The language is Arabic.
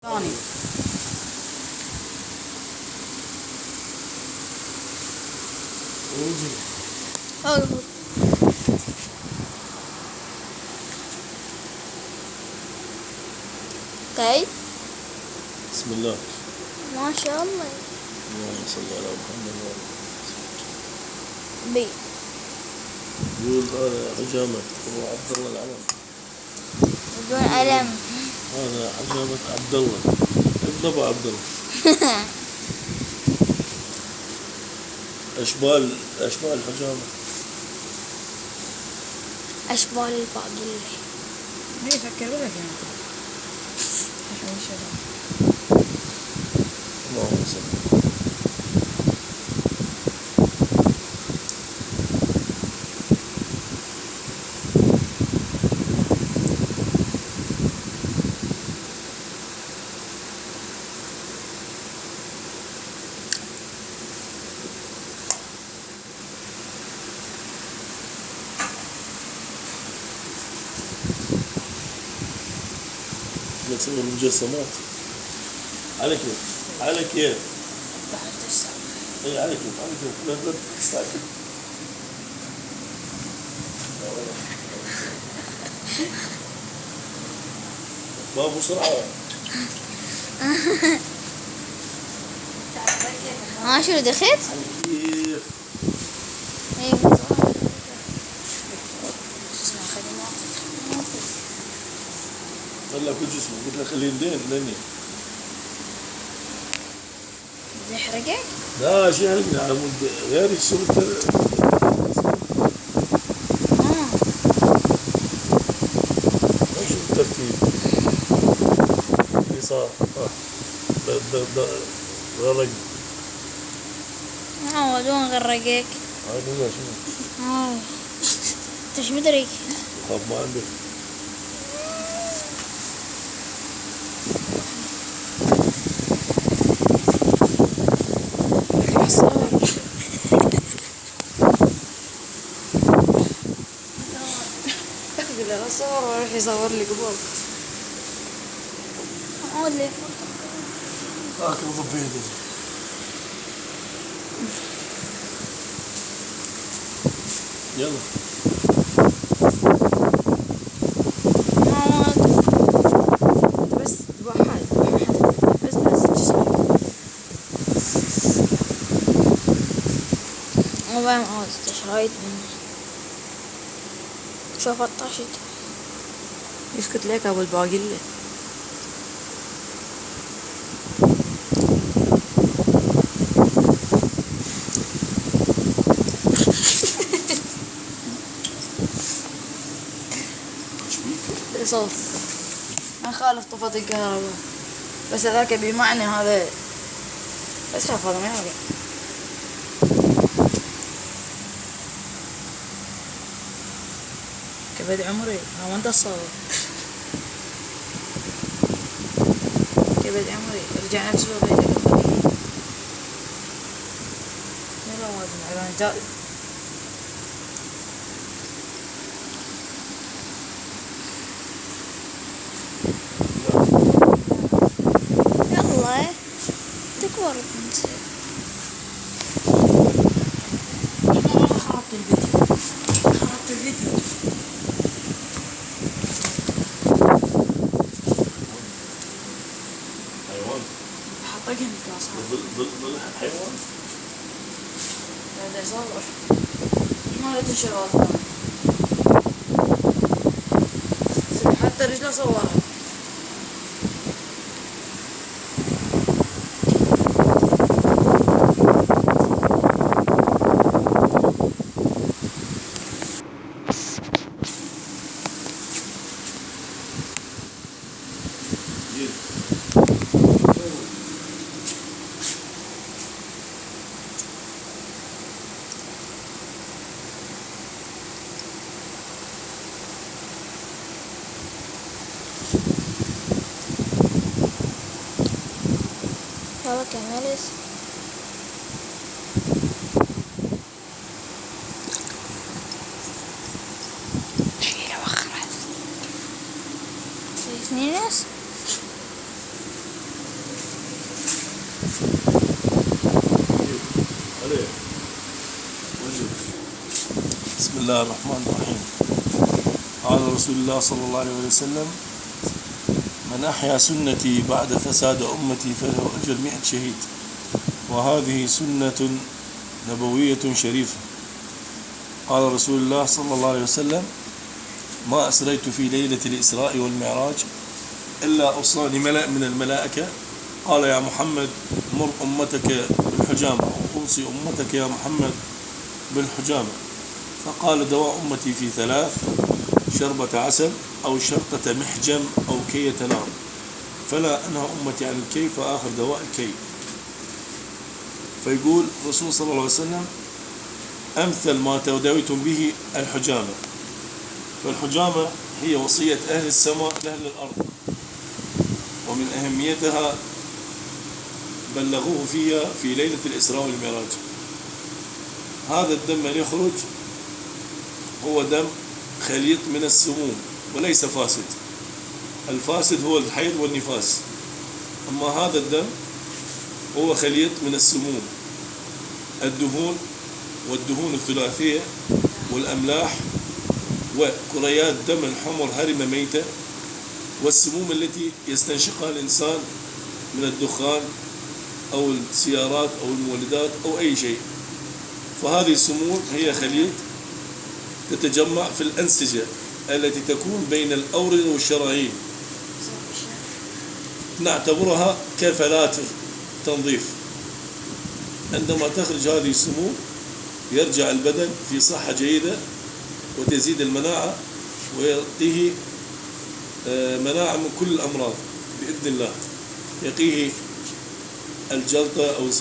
ثاني. اوكي. بسم الله. ما شاء الله. اللهم صل على محمد وعلى بي يقول هذا حجامة هو عبد الله العلم. بدون ألم. هذا حجامة عبد الله ابن ابو عبد الله. اشبال الحجامة. أشبال الباقلة. ما يفكر ولا كان. عشان الشباب. اللهم صل. نسوي المجسمات على كيف على كيف اي على كيف لا تستعجل. بابو بسرعة. شو دخلت؟ على كيف ايوه طلع كل جسمه قلت له خليه لين لين بدي احرقك؟ لا شيء يحرقني على مود غير الشغل شوف الترتيب اللي صار غرق. بدون غرقك. هذا شنو؟ انت شو مدري؟ طب ما عندك لا صور وراح يصور لي قبل. لي اكل ضبيط. يلا بس واحد بس نزل جسمك. مو فاهم ايش رايت مني. شوف الطاشت. يسكت لك ابو الباقلة. صوت ما خالف طفت الكهرباء بس هذاك بمعنى هذا بس خاف هذا ما يرجع. كبد عمري ما انت الصور. كبد عمري رجعنا نسوي بيتك يلا ما ادري يلا تكبر انت. خربت الفيديو. حيوان حطك انت اصلا ظل حيوان. هذا يصور ما له تنشر حتى رجله صورها. يلا كملت. شيله وخرت. اثنين ناس. بسم الله الرحمن الرحيم. قال رسول الله صلى الله عليه وسلم: من أحيا سنتي بعد فساد أمتي فله أجر 100 شهيد. وهذه سنة نبوية شريفة. قال رسول الله صلى الله عليه وسلم: ما أسريت في ليلة الإسراء والمعراج إلا أوصاني ملأ من الملائكة قال: يا محمد مر أمتك بالحجامة، أوصي أمتك يا محمد بالحجامة. فقال: دواء أمتي في 3: شربة عسل أو شرطة محجم أو كية نار، فلا أنهى أمتي عن الكي فآخر دواء الكي. فيقول الرسول صلى الله عليه وسلم: أمثل ما تداويتم به الحجامة. فالحجامة هي وصية أهل السماء لأهل الأرض، ومن أهميتها بلغوه فيها في ليلة الإسراء والمعراج. هذا الدم من يخرج هو دم خليط من السموم وليس فاسد. الفاسد هو الحيض والنفاس، أما هذا الدم هو خليط من السموم، الدهون والدهون الثلاثية والأملاح وكريات دم الحمر هرمة ميتة، والسموم التي يستنشقها الإنسان من الدخان أو السيارات أو المولدات أو أي شيء. فهذه السموم هي خليط تتجمع في الأنسجة التي تكون بين الأوردة والشرايين، نعتبرها كفلاتر تنظيف. عندما تخرج هذه السموم يرجع البدن في صحة جيدة وتزيد المناعة ويعطيه مناعة من كل الأمراض بإذن الله، يقيه الجلطة أو